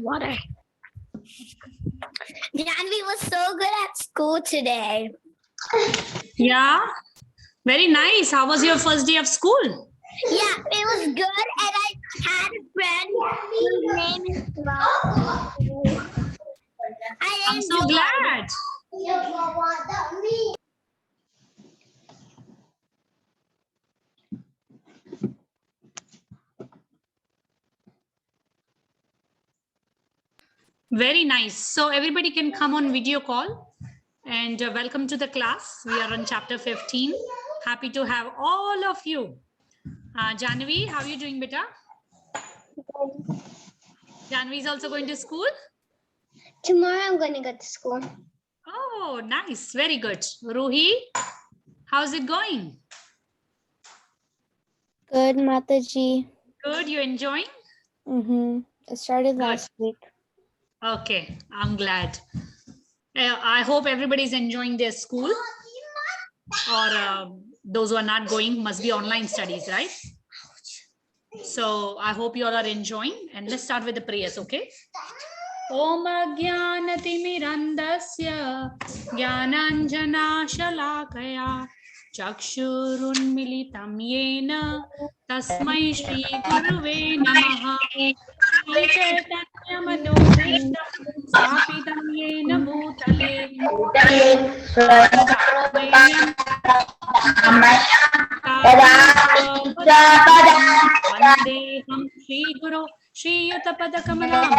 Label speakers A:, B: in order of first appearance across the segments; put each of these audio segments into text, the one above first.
A: Water. Janvi was so good at school today.
B: Yeah, very nice. How was your first day of school?
A: Yeah, it was good, and I had a friend whose name is Rob.
B: I'm so glad. Very nice. So everybody can come on video call, and welcome to the class. We are on chapter 15. Happy to have all of you. Janvi, how are you doing, beta? Janvi is also going to school?
A: Tomorrow I'm going to go to school.
B: Oh, nice. Very good. Ruhi, how's it going?
C: Good, Mataji.
B: Good. You enjoying?
C: It started
B: Good.
C: last week.
B: Okay, I'm glad. I hope everybody's enjoying their school, or those who are not going must be online studies, right? So I hope you all are enjoying, and let's start with the prayers, okay? Om Ajnanatimirandasya Jnananjana Shalakaya Chakshurunmilitam Yena Tasmai Shri Guruve Namaha Shri Chaitanya Manobhishtam Stapitam Yena Bhutale Vandeham Shri Guru Shri Yutapada Kamalam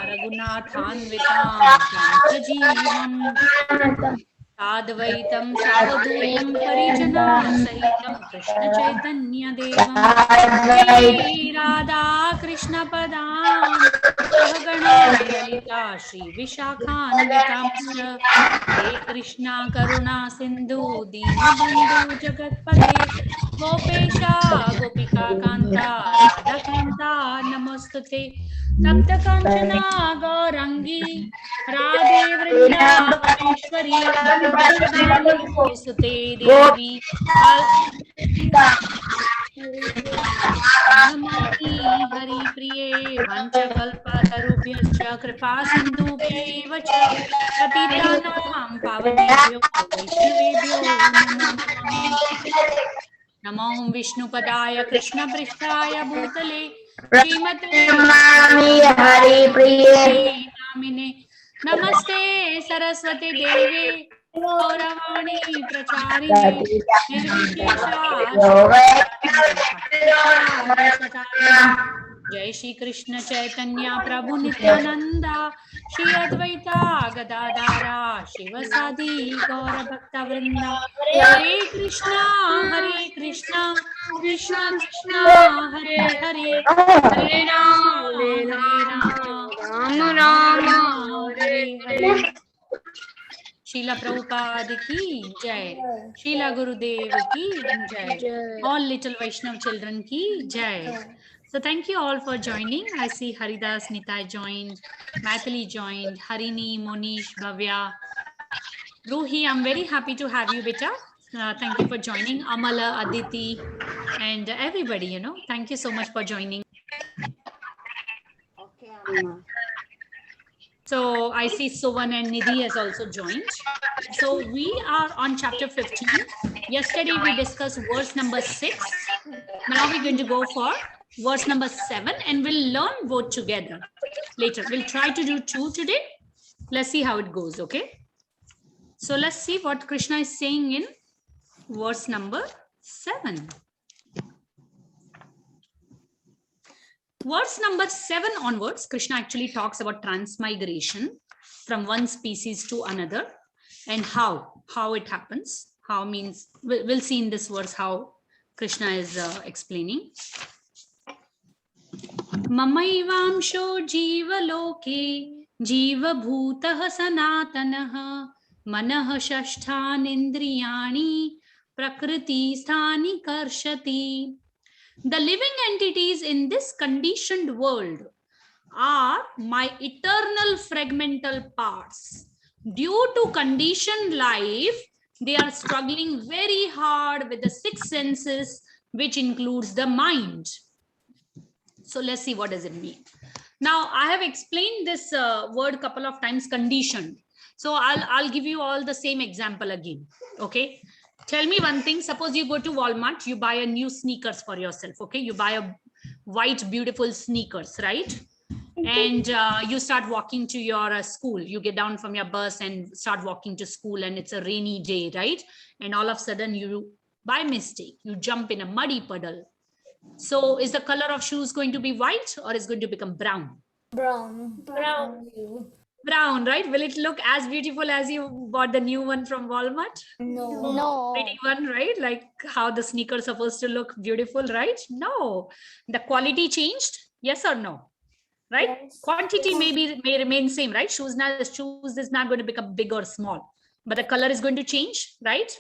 B: Raghunathanvitam Sankajeevam Sadvaitam Savadutam Parijana Sahitam Krishna Chaitanya Devam Shri Radha Krishna Padam Sahagana Lalita Shri Vishakhanvitam He Krishna Karuna Sindhu Dinabandhu Jagatpate Gopesha Gopika Kanta Radha Kanta Namostate Tapta Kanchana Gaurangi Radhe Vrindaveshwari Sute Devi Namati Hari Priye Vanchakalpatarubhyascha Kripa Sindhubhyev cha Patitanam Pavanebhyo Vaishnavebhyo Namo Vishnu Padaya Krishna Prishtaya Bhutale Srimate Hari Priye Namine Namaste Saraswati Devi Gauravani Pracharine Nirvishesha Jai Shri Krishna Chaitanya Prabhu Nityananda Shri Advaita Gadadara Shivasadi Gaura Bhakta Vrinda Hare Krishna Krishna Krishna Hare Hare Hare Rama Rama Rama Hare Hare Srila Prabhupada ki jai, Srila Gurudev ki jai, all little Vaishnav children ki jai. So thank you all for joining. I see Haridas, Nitai joined, Mathili joined, Harini, Monish, Bhavya, Ruhi. I'm very happy to have you, beta. Thank you for joining. Amala, Aditi, and everybody, thank you so much for joining.
C: Okay, Amma.
B: So I see Suvan and Nidhi has also joined. So we are on chapter 15. Yesterday we discussed verse number 6. Now we're going to go for verse number 7 and we'll learn both together later. We'll try to do 2 today. Let's see how it goes, okay? So let's see what Krishna is saying in verse number 7. Verse number 7 onwards, Krishna actually talks about transmigration from one species to another and how it happens. How means, we'll see in this verse how Krishna is explaining. Mamaivamsho jiva loke jiva bhutah sanatanaha manah shashthan indriyani prakriti sthani karshati. The living entities in this conditioned world are my eternal fragmental parts. Due to conditioned life, They are struggling very hard with the six senses, which includes the mind. So let's see, what does it mean? Now, I have explained this word couple of times, conditioned. So I'll give you all the same example again. Okay. Tell me one thing. Suppose you go to Walmart, you buy a new sneakers for yourself. Okay. You buy a white, beautiful sneakers, right? And you start walking to your school. You get down from your bus and start walking to school, and it's a rainy day, right? And all of a sudden, you, by mistake, you jump in a muddy puddle. So is the color of shoes going to be white, or is going to become brown?
D: Brown.
B: Brown, right? Will it look as beautiful as you bought the new one from Walmart?
D: No.
C: No.
B: Pretty one, right? Like how the sneaker is supposed to look beautiful, right? No. The quality changed? Yes or no? Right?
C: Yes.
B: Quantity may remain same, right? Shoes is not going to become big or small, but the color is going to change, right?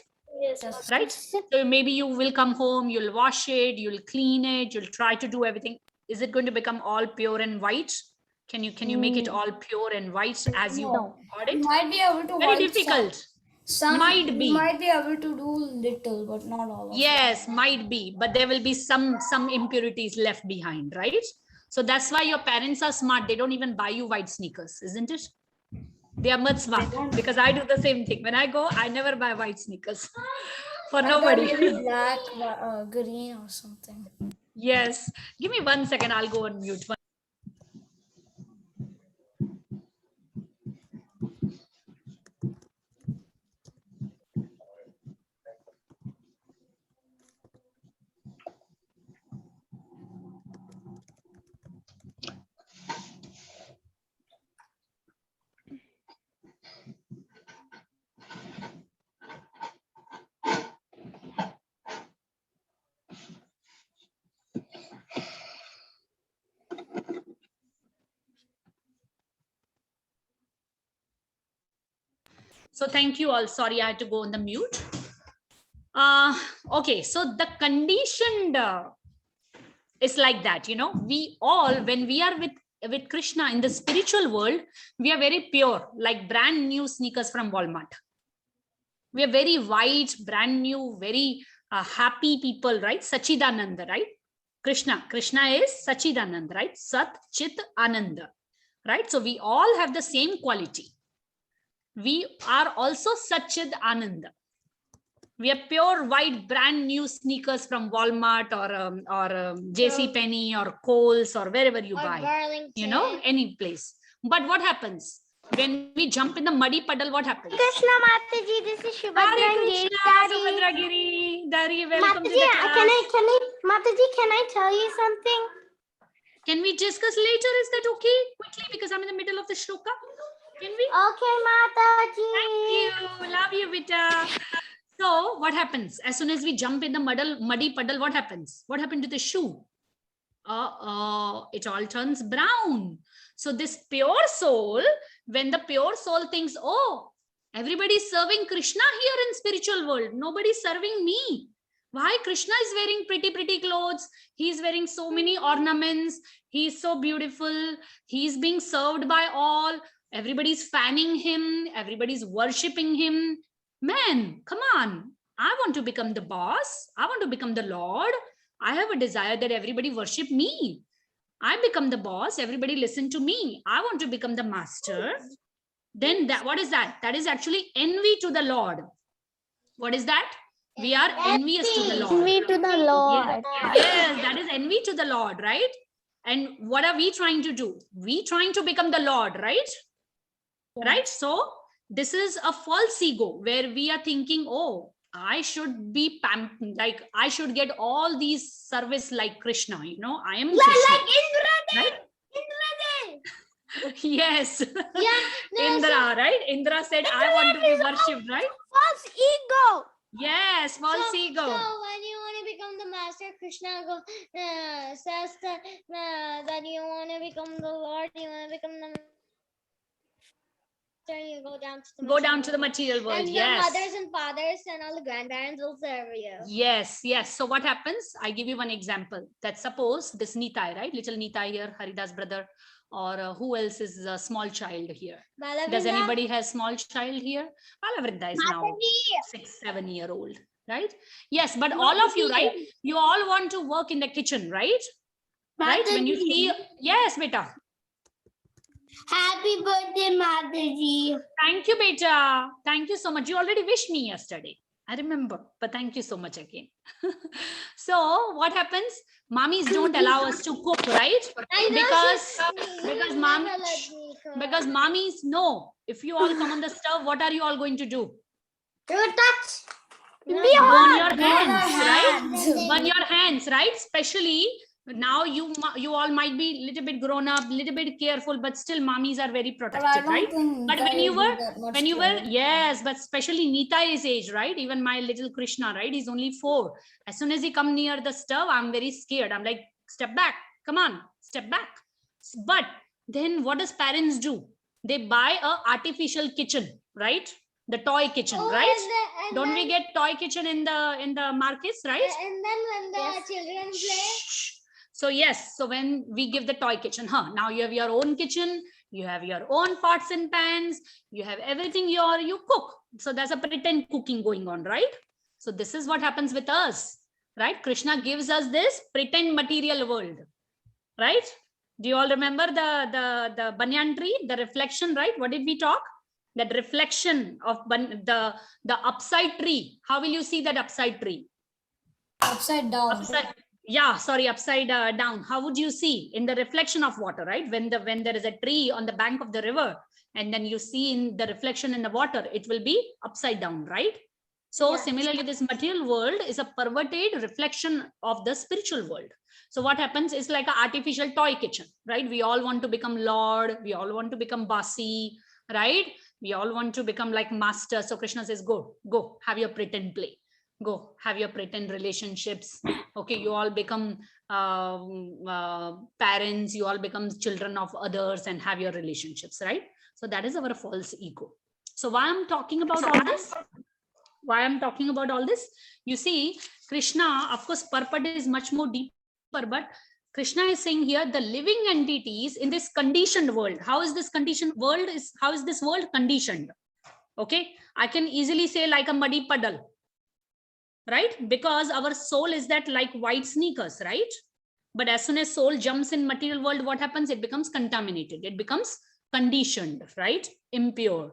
D: Yes.
B: Right? So maybe you will come home, you'll wash it, you'll clean it, you'll try to do everything. Is it going to become all pure and white? Can you make it all pure and white as you bought it?
D: Might be able to
B: Very difficult.
D: Some
B: might be
D: able to do little, but not all of
B: yes, might be, but there will be some impurities left behind, right? So that's why your parents are smart. They don't even buy you white sneakers, isn't it? They are much smart, because I do the same thing. When I go, I never buy white sneakers for nobody.
D: Maybe black, green or something.
B: Yes. Give me 1 second. I'll go on mute. So thank you all. Sorry, I had to go on the mute. Okay, so the conditioned is like that, you know. We all, when we are with Krishna in the spiritual world, we are very pure, like brand new sneakers from Walmart. We are very white, brand new, very happy people, right? Sachidananda, right? Krishna is Sachidananda, right? Sat Chit Ananda, right? So we all have the same quality. We are also Satchid Ananda. We are pure white, brand new sneakers from Walmart or JC Penney or Kohl's or wherever you buy,
A: Burlington.
B: you know, any place. But what happens when we jump in the muddy puddle? What happens?
A: Krishna Mataji, this is Shubhadra
B: Hare
A: and
B: Krishna,
A: Daddy.
B: Subhadragiri, Dari, welcome to the
A: Mataji,
B: class.
A: Mataji, can I tell you something?
B: Can we discuss later? Is that okay? Quickly, because I'm in the middle of the shloka. Can we?
A: Okay, Mataji.
B: Thank you. Love you, Vita. So what happens? As soon as we jump in the muddy puddle, what happens? What happened to the shoe? It all turns brown. So this pure soul, when the pure soul thinks, oh, everybody's serving Krishna here in spiritual world. Nobody's serving me. Why? Krishna is wearing pretty clothes. He's wearing so many ornaments. He's so beautiful. He's being served by all. Everybody's fanning him. Everybody's worshipping him. Man, come on. I want to become the boss. I want to become the Lord. I have a desire that everybody worship me. I become the boss. Everybody listen to me. I want to become the master. Then what is that? That is actually envy to the Lord. What is that? We are envious to the Lord.
C: Envy to the Lord.
B: Yes, that is envy to the Lord, right? And what are we trying to do? We trying to become the Lord, right? Yeah. Right? So this is a false ego where we are thinking, oh, I should be like I should get all these service like Krishna, you know, I am Krishna.
A: Like Indra,
B: right?
A: Indra.
B: Yes.
A: Yeah, no,
B: Indra, right? Indra said, I want to be worshipped, right?
A: False ego.
B: Yes, false ego.
A: So when you want to become the master, Krishna says that you want to become the Lord, you want to become the you go down to the material world. And
B: yes.
A: The mothers and fathers and all the grandparents will serve you.
B: Yes. So what happens? I give you one example. That suppose this Nitai, right? Little Nitai here, Haridas brother, or who else is a small child here?
A: Balavrinda.
B: Does anybody has small child here? Balavrinda is now
A: Mataji.
B: 6-7 year old, right? Yes, but all of you, right? You all want to work in the kitchen, right? Right? When you see, yes, beta.
A: Happy birthday, Mataji.
B: Thank you, beta. Thank you so much. You already wished me yesterday. I remember, but thank you so much again. So what happens? Mommies don't allow us to cook, right? Because mommies know if you all come on the stove, what are you all going to do?
A: Touch.
B: Burn your hands, right?
D: hands.
B: Burn your hands, right? Especially now you all might be a little bit grown up, little bit careful, but still mommies are very protective, right? But when you were, yes, but especially Nita is age, right? Even my little Krishna, right? He's only 4. As soon as he come near the stove, I'm very scared. I'm like, step back, come on, step back. But then what does parents do? They buy a artificial kitchen, right? The toy kitchen, right? Don't we get toy kitchen in the markets, right?
A: And then when the children play.
B: So yes, so when we give the toy kitchen, now you have your own kitchen, you have your own pots and pans, you have everything you cook. So there's a pretend cooking going on, right? So this is what happens with us, right? Krishna gives us this pretend material world, right? Do you all remember the banyan tree, the reflection, right? What did we talk? That reflection of the upside tree. How will you see that upside tree?
D: Upside down.
B: Upside down. How would you see? In the reflection of water, right? When there is a tree on the bank of the river, and then you see in the reflection in the water, it will be upside down, right? So similarly, this material world is a perverted reflection of the spiritual world. So what happens is like an artificial toy kitchen, right? We all want to become Lord. We all want to become bossy, right? We all want to become like master. So Krishna says, go, have your pretend play. Go, have your pretend relationships. Okay, you all become parents. You all become children of others and have your relationships, right? So that is our false ego. So why I'm talking about all this? Why I'm talking about all this? You see, Krishna, of course, purport is much more deeper, but Krishna is saying here the living entities in this conditioned world. How is this conditioned world? How is this world conditioned? Okay, I can easily say like a muddy puddle, right? Because our soul is that like white sneakers, right? But as soon as soul jumps in material world, what happens? It becomes contaminated. It becomes conditioned, right? Impure,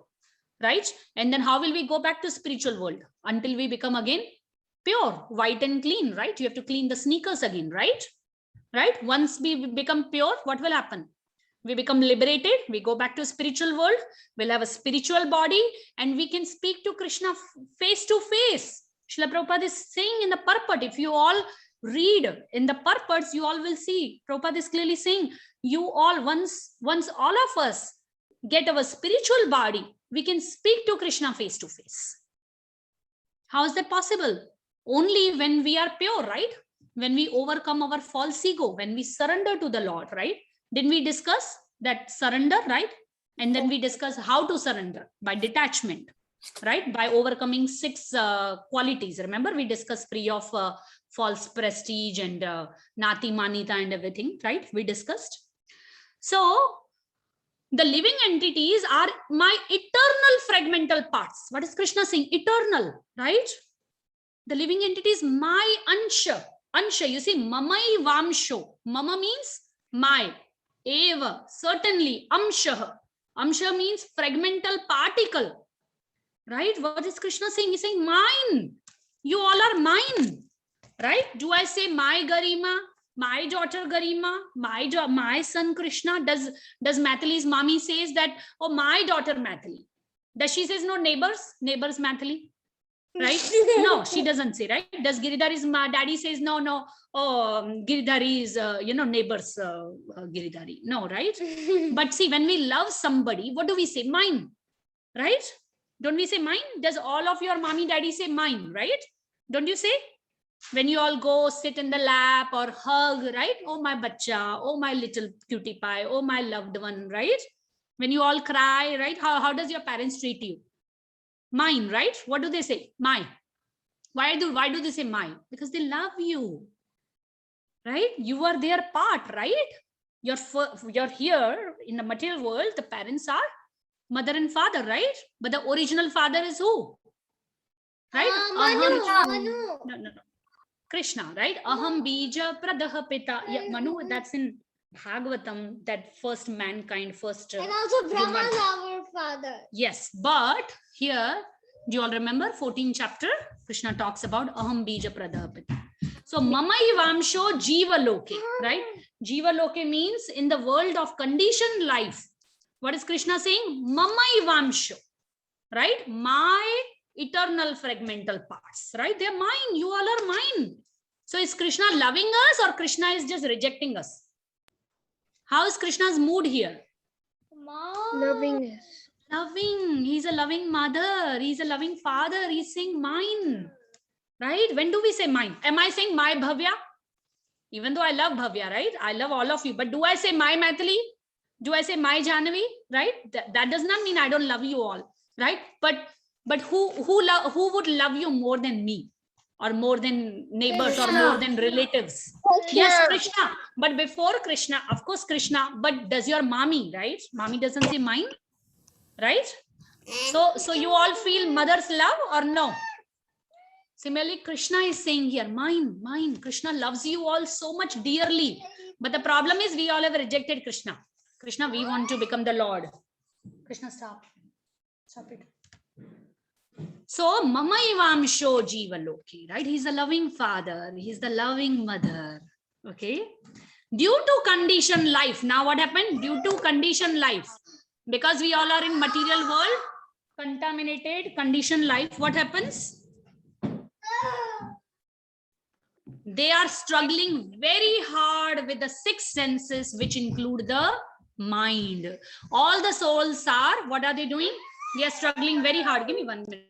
B: right? And then how will we go back to spiritual world? Until we become again pure, white and clean, right? You have to clean the sneakers again, right? Right? Once we become pure, what will happen? We become liberated. We go back to spiritual world. We'll have a spiritual body and we can speak to Krishna face to face. Srila Prabhupada is saying in the purport, if you all read in the purports, you all will see Prabhupada is clearly saying, you all, once all of us get our spiritual body, we can speak to Krishna face to face. How is that possible? Only when we are pure, right? When we overcome our false ego, when we surrender to the Lord, right? Didn't we discuss that surrender, right? And then we discuss how to surrender by detachment, right? By overcoming 6 qualities. Remember, we discussed free of false prestige and nati manita and everything, right? We discussed. So the living entities are my eternal fragmental parts. What is Krishna saying? Eternal, right? The living entity is my ansha. Ansha, you see, mamai vamsho. Mama means my. Eva, certainly. Amsha. Amsha means fragmental particle. Right? What is Krishna saying? He's saying mine. You all are mine. Right? Do I say my Garima, my daughter Garima, my son Krishna? Does Mathili's mommy says that, oh, my daughter Mathili? Does she says no, neighbors Mathili? Right? No, she doesn't say, right? Does Giridhari's daddy says no, oh, Giridhari is, neighbors Giridhari. No, right? But see, when we love somebody, what do we say? Mine, right? Don't we say mine? Does all of your mommy, daddy say mine, right? Don't you say? When you all go sit in the lap or hug, right? Oh, my bacha, oh, my little cutie pie, oh, my loved one, right? When you all cry, right? How does your parents treat you? Mine, right? What do they say? My. Why do they say my? Because they love you, right? You are their part, right? You're here in the material world, the parents are mother and father, right? But the original father is who? Right? No. Krishna, right? Aham bija pradaha pita. Yeah, Manu, that's in Bhagavatam, that first mankind, first.
A: And also Brahma
B: human.
A: is our father.
B: Yes, but here, do you all remember 14th chapter? Krishna talks about Aham bija pradaha pita. So Mama Ivamsho Jiva Loke, right? Jiva Loke means in the world of conditioned life. What is Krishna saying? Mama Ivamsho, right? My eternal fragmental parts, right? They're mine. You all are mine. So is Krishna loving us or Krishna is just rejecting us? How is Krishna's mood here?
C: Loving us.
B: Loving. He's a loving mother. He's a loving father. He's saying mine. Right? When do we say mine? Am I saying my Bhavya? Even though I love Bhavya, right? I love all of you. But do I say my Maithili? Do I say my Jahnavi? Right? That does not mean I don't love you all. Right? But who would love you more than me? Or more than neighbors or more than relatives? Yes, Krishna. But before Krishna, of course, Krishna. But does your mommy, right? Mommy doesn't say mine. Right? So you all feel mother's love or no? Similarly, Krishna is saying here, mine. Krishna loves you all so much dearly. But the problem is we all have rejected Krishna. Krishna, we want to become the Lord. Krishna, stop. Stop it. So, Mama Ivamsho Jiva Loki, right? He's the loving father. He's the loving mother. Okay. Due to conditioned life. Now what happened? Due to conditioned life. Because we all are in material world, contaminated, conditioned life. What happens? They are struggling very hard with the six senses, which include the mind. All the souls are, what are they doing? They are struggling very hard. Give me 1 minute.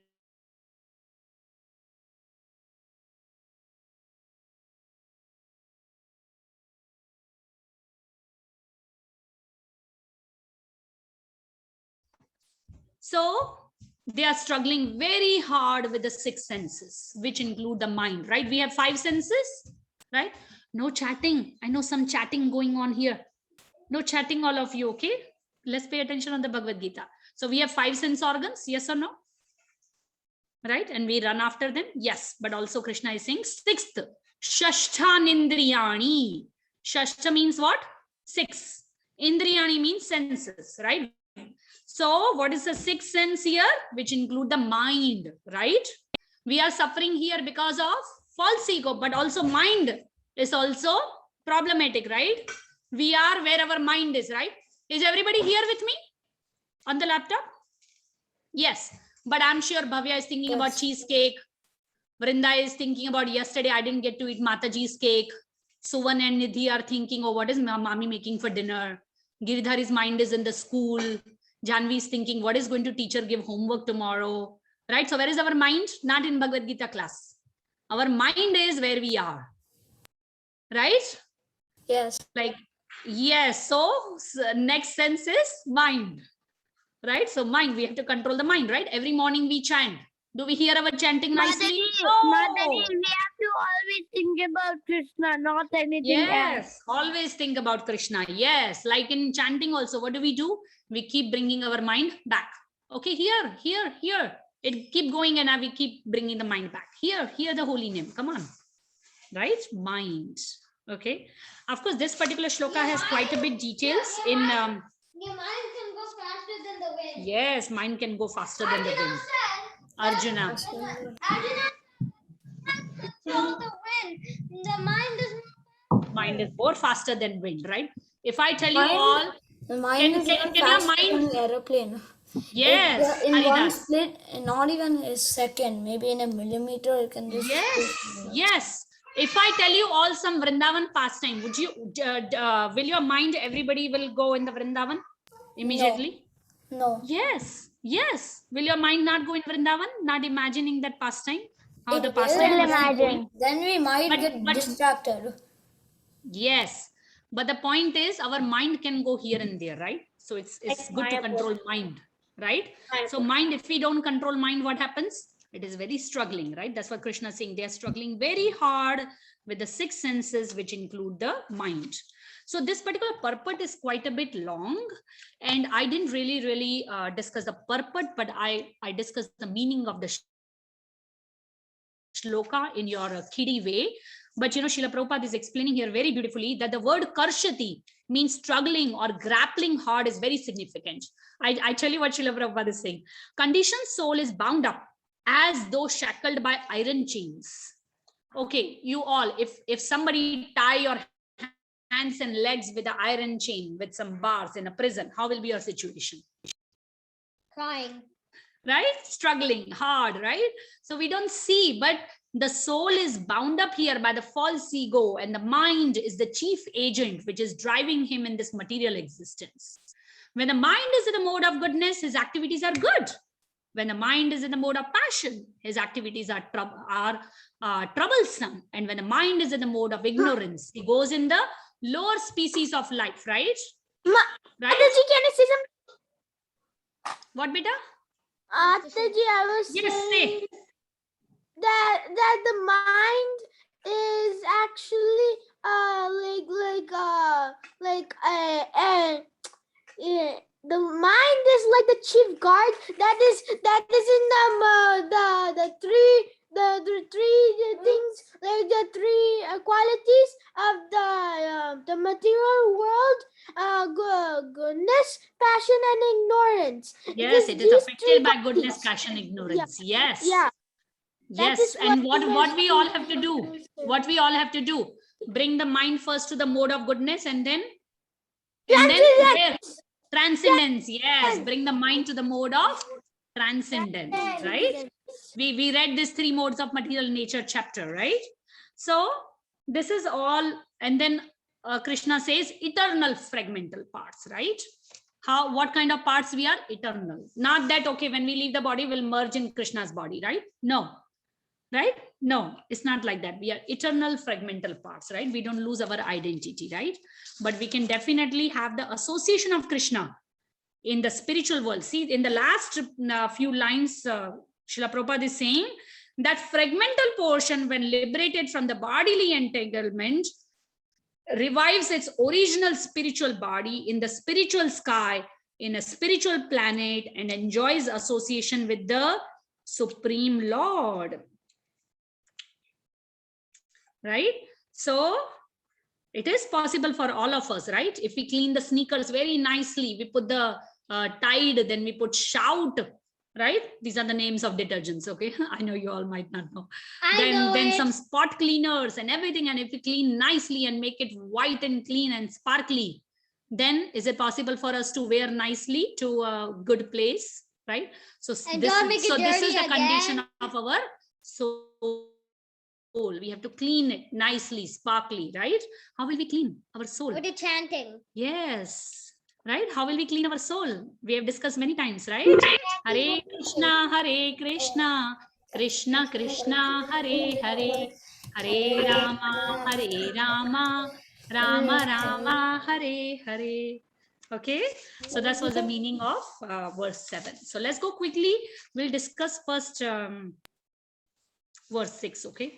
B: So they are struggling very hard with the six senses, which include the mind, right? We have 5 senses, right? No chatting. I know some chatting going on here. No chatting, all of you, okay? Let's pay attention on the Bhagavad Gita. So we have 5 sense organs, yes or no? Right? And we run after them, yes. But also Krishna is saying 6th, Shashthanindriyani. Shashta means what? 6. Indriyani means senses, right? So what is the 6th sense here? Which include the mind, right? We are suffering here because of false ego, but also mind is also problematic, right? We are where our mind is, right? Is everybody here with me on the laptop? Yes, but I'm sure Bhavya is thinking about cheesecake. Vrinda is thinking about yesterday I didn't get to eat Mataji's cake. Suvan and Nidhi are thinking, oh, what is mommy making for dinner? Giridhari's mind is in the school. Janvi is thinking, what is going to teacher give homework tomorrow? Right? So where is our mind? Not in Bhagavad Gita class. Our mind is where we are. Right?
D: Yes.
B: Like, yes. So next sense is mind. Right? So mind, we have to control the mind, right? Every morning we chant. Do we hear our chanting nicely?
C: Mataji, we have to always think about Krishna, not anything else.
B: Yes, always think about Krishna. Yes, like in chanting also, what do? We keep bringing our mind back. Okay, here. It keep going and we keep bringing the mind back. Here the holy name. Come on. Right? Mind. Okay. Of course, this particular shloka has quite a bit details in...
A: Your mind can go faster than the wind.
B: Yes, mind can go faster than the wind. Arjuna.
A: The wind. The mind is
B: Mind is more faster than wind, right? If I tell you all,
D: the mind is
B: can
D: even
B: your
D: faster
B: mind?
D: than an aeroplane.
B: Yes,
D: in one
B: Haridas.
D: split, not even a second, maybe in a millimeter, it can just.
B: Yes. If I tell you all some Vrindavan pastime, would you? Will your mind? Everybody will go in the Vrindavan immediately.
D: No.
B: Yes. Will your mind not go in Vrindavan? Not imagining that pastime? How
D: It
B: the
D: will
B: pastime must be
C: imagine.
B: going?
D: Then we might
B: But-
D: get
B: but-
D: distracted.
B: Yes. But the point is our mind can go here and there, right? So it's good to control mind, right? So mind, if we don't control mind, what happens? It is very struggling, right? That's what Krishna is saying. They are struggling very hard with the 6 senses, which include the mind. So this particular purport is quite a bit long, and I didn't really discuss the purport, but I discussed the meaning of the shloka in your kiddie way. But Srila Prabhupada is explaining here very beautifully that the word karshati means struggling or grappling hard is very significant. I tell you what Srila Prabhupada is saying. Conditioned soul is bound up as though shackled by iron chains. Okay, you all, if somebody tie your hands and legs with an iron chain with some bars in a prison, how will be your situation?
A: Crying.
B: Right? Struggling hard, right? So we don't see, but the soul is bound up here by the false ego, and the mind is the chief agent which is driving him in this material existence. When the mind is in the mode of goodness, his activities are good. When the mind is in the mode of passion, his activities are troublesome. And when the mind is in the mode of ignorance, he goes in the lower species of life, right? Right?
C: Can I say something?
B: What, beta?
C: Ataji, I was
B: Yes,
C: saying
B: say.
C: that the mind is actually the mind is like the chief guard that is in the three things, like the three qualities of the material world, goodness, passion, and ignorance.
B: Yes, it is
C: These
B: affected
C: three
B: by goodness,
C: qualities.
B: passion, ignorance. Yes.
C: Yeah. That
B: Yes.
C: is
B: And
C: what
B: what we all have to
C: is-
B: do? What we all have to do? Bring the mind first to the mode of goodness, and then where? Transcendence. Yes. Bring the mind to the mode of transcendence, right? We read these 3 modes of material nature chapter, right? So this is all. And then Krishna says eternal fragmental parts, right? What kind of parts we are? Eternal. Not that, okay, when we leave the body, we'll merge in Krishna's body, right? No. Right? No, it's not like that. We are eternal fragmental parts, right? We don't lose our identity, right? But we can definitely have the association of Krishna in the spiritual world. See, in the last few lines, Srila Prabhupada is saying that fragmental portion, when liberated from the bodily entanglement, revives its original spiritual body in the spiritual sky, in a spiritual planet, and enjoys association with the Supreme Lord. Right? So it is possible for all of us, right? If we clean the sneakers very nicely, we put the Tide, then we put Shout, right? These are the names of detergents, okay? I know you all might not know. Then some spot cleaners and everything, and if we clean nicely and make it white and clean and sparkly, then is it possible for us to wear nicely to a good place, right? So this is the condition of our soul. We have to clean it nicely, sparkly, right? How will we clean our soul?
A: With the chanting.
B: Yes, right? How will we clean our soul? We have discussed many times, right? Hare Krishna, Krishna Krishna, Hare Hare, Hare Rama, Rama Rama, Hare Hare. Okay, so that was the meaning of verse 7. So let's go quickly. We'll discuss first verse 6, okay?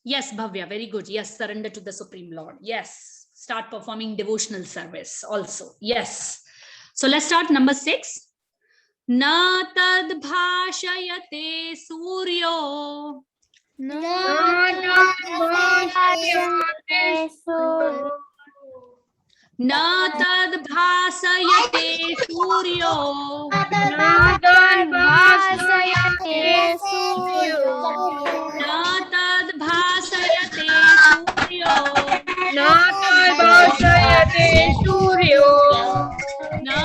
B: Yes, Bhavya, very good. Yes, surrender to the Supreme Lord. Yes, start performing devotional service also. Yes. So let's start number 6. Na tad bhashayate suryo. Na tad bhasayate suryo. Na tad bhasayate suryo. Na tad bhasayate suryo. Na tad bhasayate suryo. Na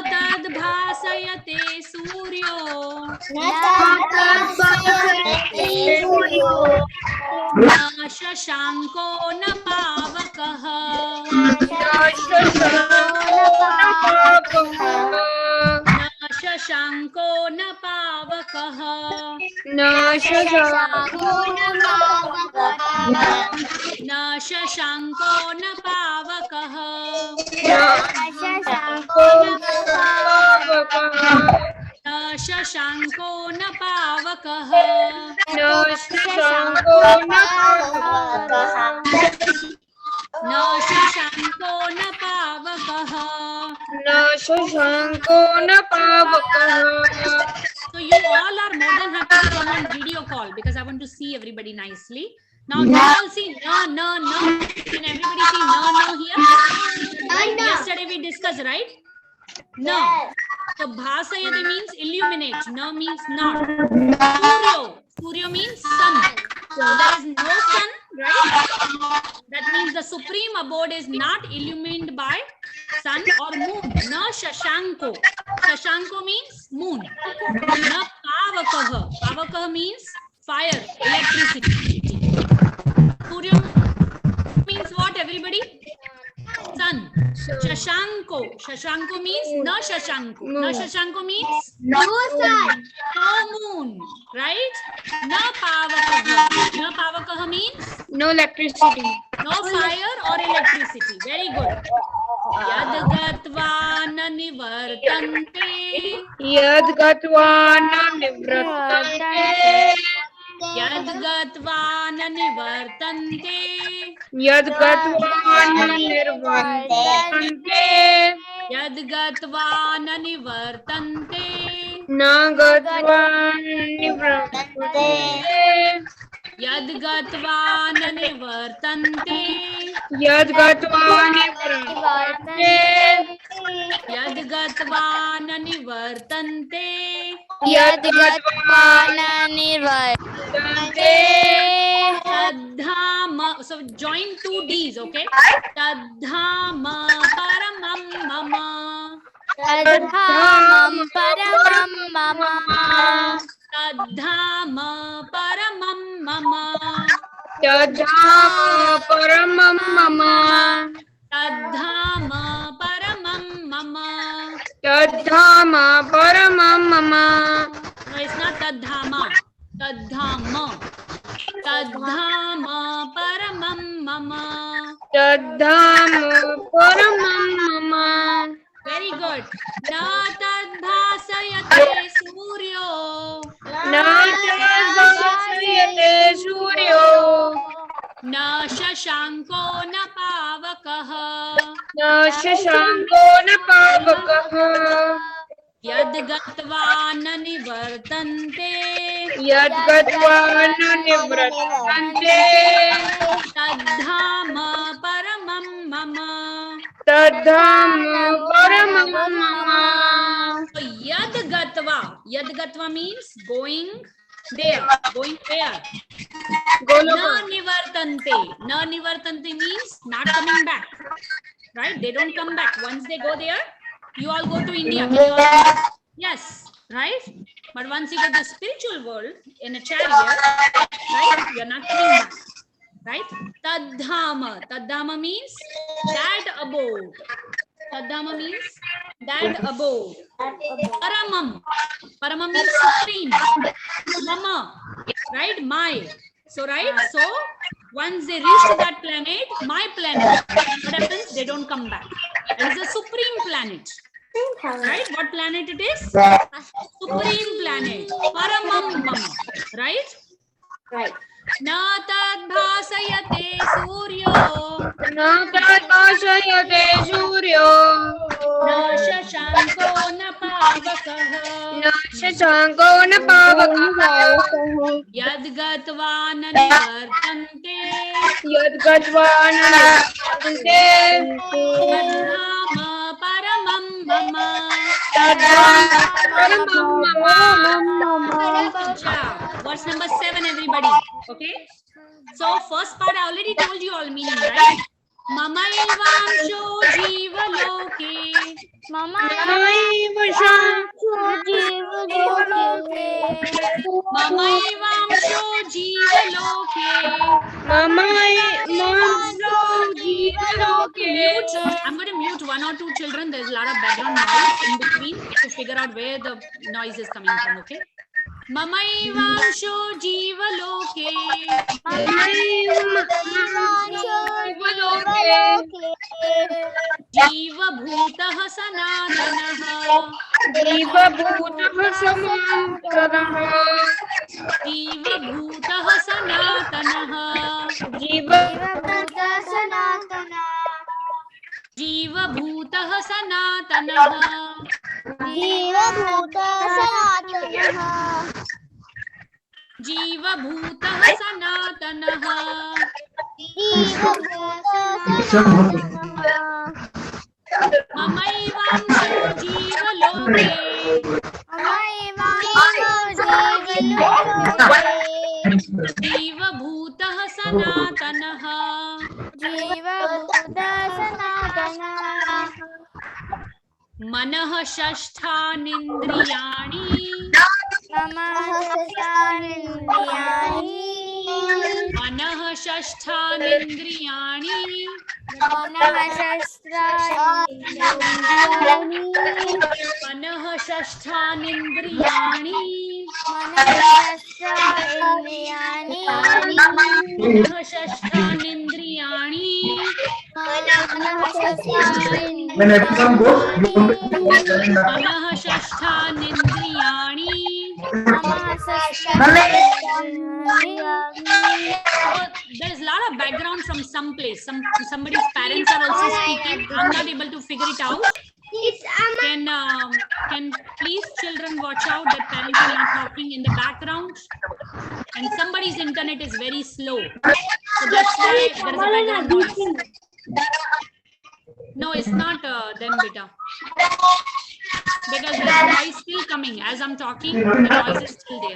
B: tad bhasayate suryo. Na shashanko na pavakaha. Na shashanko na pavakaha. Na shashanko na pavakaha. Na शशाङ्को न पावकः
E: न शशाङ्को न पावकः
B: न शशाङ्को न पावकः
E: न शशाङ्को न पावकः
B: So you all are more than happy to come on video call because I want to see everybody nicely. Now you all see no. Can everybody see no here? Right? Yesterday we discussed, right? No. So bhasayate means illuminate. No means not. Suryo means sun. So there is no sun, right? That means the supreme abode is not illumined by sun or moon. Na shashanko. Shashanko means moon. Na pavakaha. Pavakaha means fire, electricity. Surya means what, everybody? Sun. Shashanko. Shashanko means na shashanko. Na shashanko means
A: No sun.
B: no moon, right? Na pavakaha. Na pavakaha means
E: no electricity
B: no fire or electricity. Very good. Yad gatva na nivartante.
E: यद् गत्वा न निवर्तन्ते
B: Yad gatva na nivartante.
E: यद् गत्वा न निर्वर्तन्ते
B: Yad gatva na nivartante.
E: न गत्वा निवर्तन्ते
B: Yad gatva na nivartante.
E: यद् गत्वा निवर्तन्ते
B: Yad gatva na nivartante.
E: यद् गत्वा न
C: निवर्तन्ते
B: Tadhama. So join two D's, okay? Tadhama paramam mama.
C: तद्धामं परमं मम
B: Tadhama paramam mama.
E: यद्धाम परमं मम
B: Tadhama paramam mama.
E: यद्धाम परमं मम
B: No, it's not tadhama. Tadhama. Tadhama paramam mama.
E: यद्धाम परमं मम
B: Very good. Na tadbhasayate suryo.
E: न तद्भासयते सूर्यो
B: Na shashanko na pavakaha.
E: न शशाङ्को न पावकः
B: Yad gatva na nivartante.
E: यद् गत्वा न निवर्तन्ते
B: Tadhama paramam mama.
E: तद्धाम परमं मम
B: So yad gatva means going there. Going where? Na nivartante means not coming back. Right? They don't come back. Once they go there, you all go to India. Yes, right? But once you go to the spiritual world in a chariot, right? You're not coming back. Right? Tadhama means that abode. Tadhama means that abode. Paramam means supreme. Mama, right? My. So, right? So, once they reach to that planet, my planet, what happens? They don't come back. It is a supreme planet. Right? What planet it is? Supreme planet. Paramam Mama. Right? Right. Na tadbhasayate suryo.
E: न तद्भासयते सूर्यो
B: Na shashanko na pavakaha.
E: न शशाङ्को न पावकः
B: Yad gatva na nivartante.
E: यद् गत्वा न निवर्तन्ते
B: Tadhama paramam mama.
E: तद्धाम परमं मम
B: Good job. What's number 7, everybody? Okay. So first part I already told you all meaning, right? Mamaivamsho jiva loke.
E: ममैव शान्तो
C: जीवलोके
B: Mamaivamsho jiva loke.
E: ममैवांसो जीवलोके
B: I'm going to mute one or two children. There's a lot of background noise in between to figure out where the noise is coming from. Okay. Mamaivamsho jiva loke.
E: जीवलोके
B: Jiva bhutah sanatanaha.
E: जीवभूतः सनातनः
B: जीवभूतः सनातनः
A: जीवभूत सनातना
B: जीवभूतः सनातनः
A: जीवभूत सनातनः
B: जीवभूतः सनातनः
A: जीवभूत सनातनः
B: ममैवांशो जीवलोके जीवभूतः सनातनः
A: जीवभूत सनातनः
B: मनः षष्ठानीन्द्रियाणि मनः षष्ठानीन्द्रियाणि मनः षष्ठानीन्द्रियाणि मनः षष्ठानीन्द्रियाणि
F: When everyone goes, you want to
B: मनः षष्ठानीन्द्रियाणि There's a lot of background from some place. Somebody's parents are also speaking. I'm not able to figure it out. Can please children watch out that parents are not talking in the background, and somebody's internet is very slow, so that's why there's a background noise. No, it's not them, beta, because there's noise still coming as I'm talking. The noise is still there.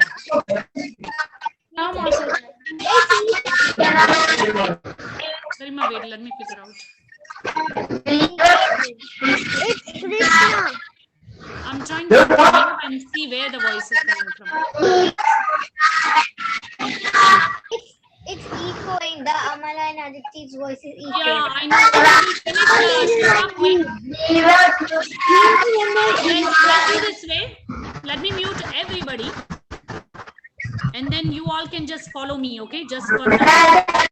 B: Karima, wait, let me figure out.
A: It's Krishna.
B: I'm trying to mute and see where the voice is coming from.
A: It's echoing. The Amala and Aditi's voice is echoing.
B: Yeah, I know. Let's do this way. Let me mute everybody, and then you all can just follow me, okay? Just for that.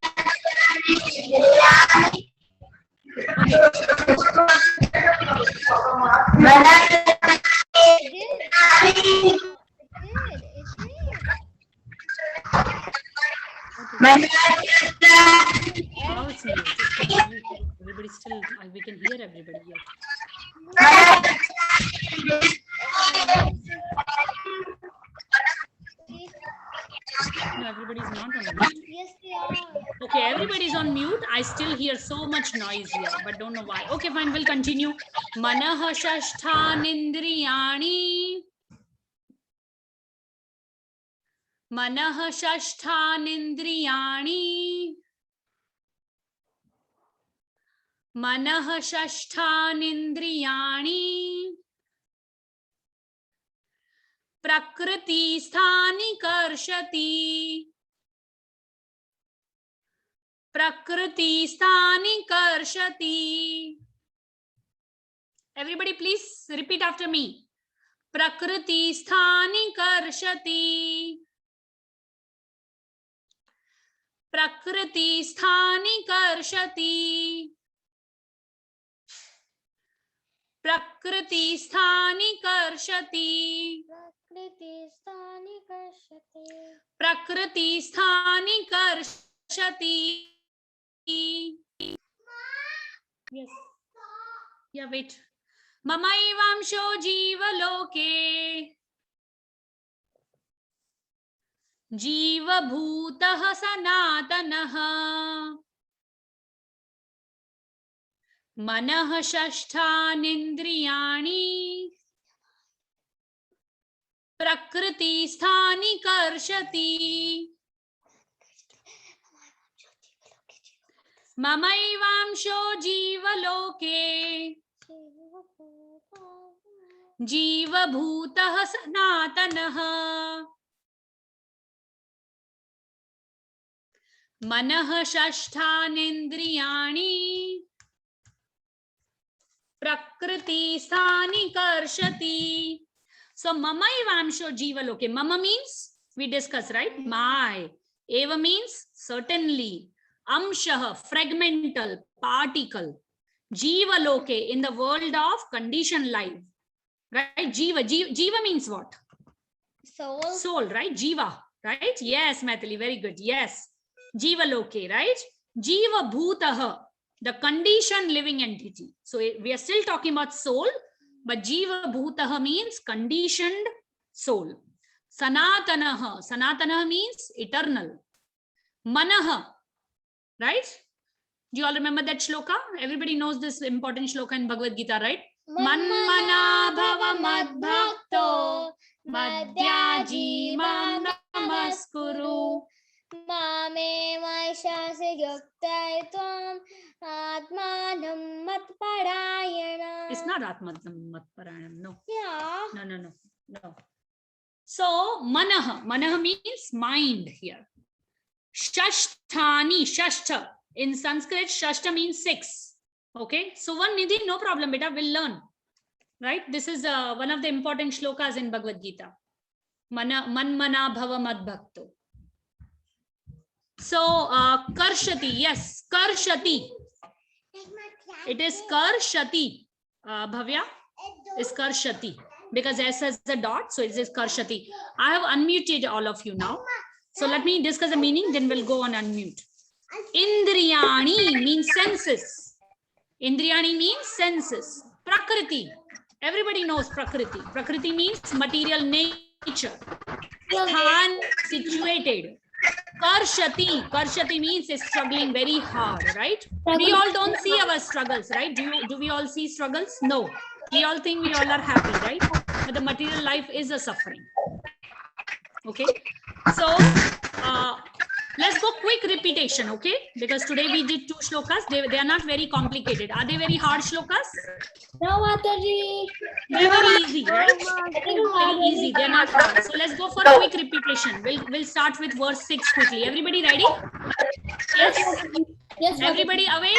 B: Now it's mute. Everybody still, we can hear everybody yet. No, everybody's not on mute.
A: Yes, they are.
B: Okay, everybody's on mute. I still hear so much noise here, but don't know why. Okay, fine, we'll continue. Manah shashthanindriyani. Manah shashthanindriyani. Manah shashthanindriyani. Prakriti sthani karshati. Prakriti sthani karshati. Everybody please repeat after me. Prakriti sthani karshati. Prakriti sthani karshati. Prakriti sthani karshati. Prakriti sthani karshati. Yes. Yeah, wait. Mamaivaamsho jivaloke. Jivabhutah sanatanah. Manah shashthanindriyani. Prakriti sthani karshati. Mamaivaamsho jivaloke. Jivabhutah sanatanah. Manah shashthanindriyani. Prakriti sthani karshati. So mamaivaamsho jivaloke. Mama means we discuss, right? My. Eva means certainly. Amshah, fragmental, particle. Jivaloke, in the world of conditioned life. right? Jiva means what?
A: Soul.
B: Soul, right? Jiva, right? Yes, Maithili, very good. Yes. Jiva Loke, right? Jiva Bhutaha, the conditioned living entity. So we are still talking about soul, but Jiva Bhutaha means conditioned soul. Sanatanaha, Sanatanaha means eternal. Manaha, right? Do you all remember that shloka? Everybody knows this important shloka in Bhagavad Gita, right? Manmana bhava madbhakto madhyaji mam namaskuru
A: Mame Vaishasi Yuktaitam Atmanam Matparayana.
B: It's not Atmanam Matparayanam, no.
A: Yeah.
B: No. So, Manaha means mind here. Shashtani, Shashta. In Sanskrit, Shashta means 6. Okay. So, one Nidhi, no problem, beta, we'll learn. Right? This is one of the important shlokas in Bhagavad Gita. Manmana bhava madbhakto. So, Karshati, yes, Karshati. It is Karshati. Bhavya is Karshati. Because S has a dot, so it is Karshati. I have unmuted all of you now. So let me discuss the meaning, then we'll go on unmute. Indriyani means senses. Indriyani means senses. Prakriti. Everybody knows Prakriti. Prakriti means material nature. Sthan, situated. Karshati. Karshati means is struggling very hard, right? We all don't see our struggles, right? Do we all see struggles? No. We all think we all are happy, right? But the material life is a suffering. Okay. So, let's go quick repetition, okay? Because today we did 2 shlokas. They are not very complicated. Are they very hard shlokas?
D: No, Mataji.
B: They're very easy, right? Very easy. They're not hard. So let's go for a quick repetition. We'll start with verse 6 quickly. Everybody ready? Yes.
D: Yes,
B: Everybody awake?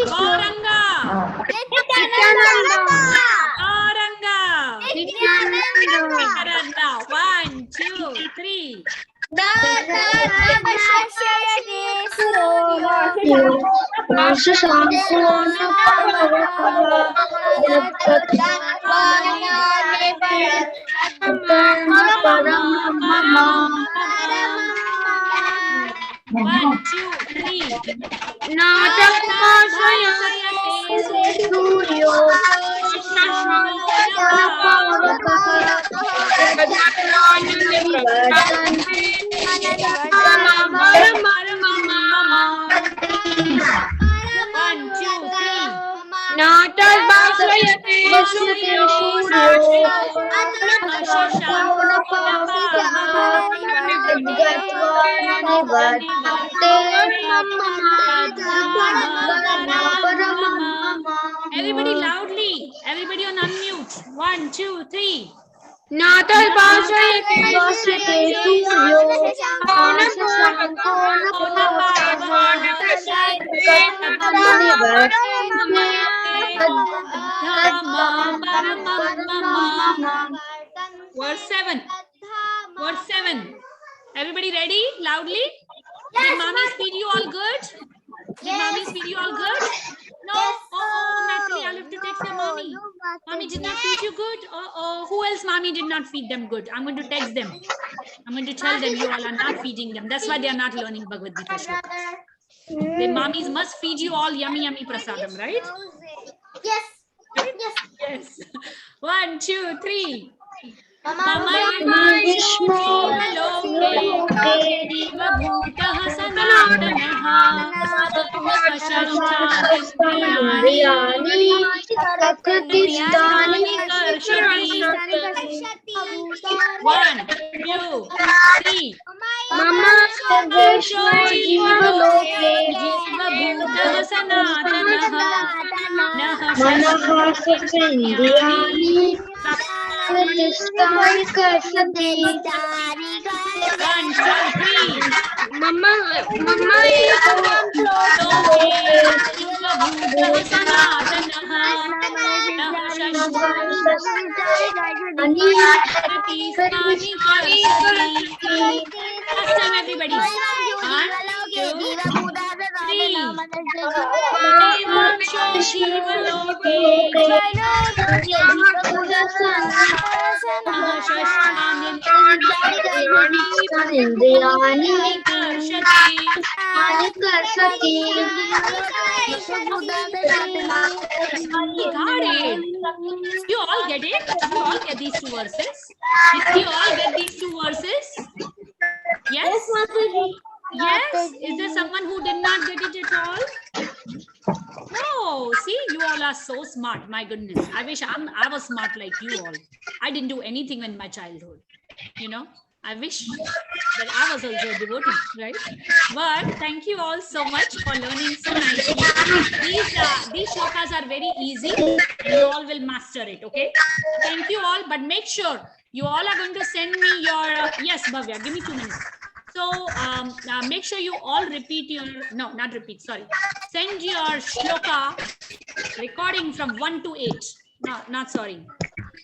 B: Gauranga. Gauranga. Nityananda. 1, 2, 3. One, two, three. Everybody loudly. Everybody on unmute. 1, 2, 3. Verse 7. Verse 7. Everybody ready? Loudly. Did mommy feed you all good? Did mommy feed you all good? No. Maithili, I'll have to text your mommy. Mommy did not feed you good? Who else mommy did not feed them good? I'm going to text them. I'm going to tell them you all are not feeding them. That's why they are not learning Bhagavad Gita shlokas. The mommies must feed you all yummy prasadam, right?
A: Yes.
B: Yes. 1, 2, 3. Last time, everybody. 1, 2, 3. Got it. You all get it? You all get these 2 verses? Did you all get these 2 verses? Yes? Yes? Is there someone who did not get it at all? No. See, you all are so smart. My goodness. I wish I was smart like you all. I didn't do anything in my childhood. You know, I wish that I was also a devotee, right? But thank you all so much for learning so nicely. These shlokas are very easy. You all will master it, okay? Thank you all. But make sure you all are going to send me your... yes, Bhavya, give me 2 minutes. So make sure you all repeat your... no, not repeat, sorry. Send your shloka recording from 1 to 8. No, not sorry.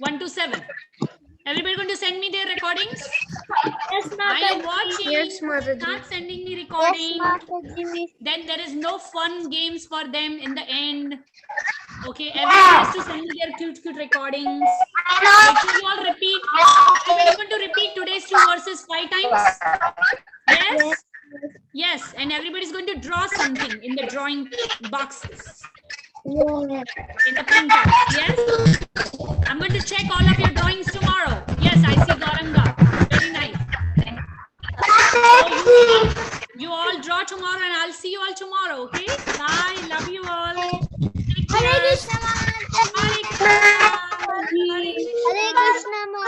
B: 1 to 7. Everybody going to send me their recordings?
A: Yes,
B: I am watching.
E: Yes, Mataji.
B: Not sending me recording. Then there is no fun games for them in the end. Okay, everyone has to send me their cute recordings. Make sure you all repeat. Everybody going to repeat today's 2 verses 5 times? Yes? Yes, and everybody is going to draw something in the drawing boxes. In the printout. Yes? I'm going to check all of your drawings tomorrow. Yes, I see Gauranga. Very nice. So you all draw tomorrow and I'll see you all tomorrow. Okay? Bye. Love you all. Take care. Hare Krishna.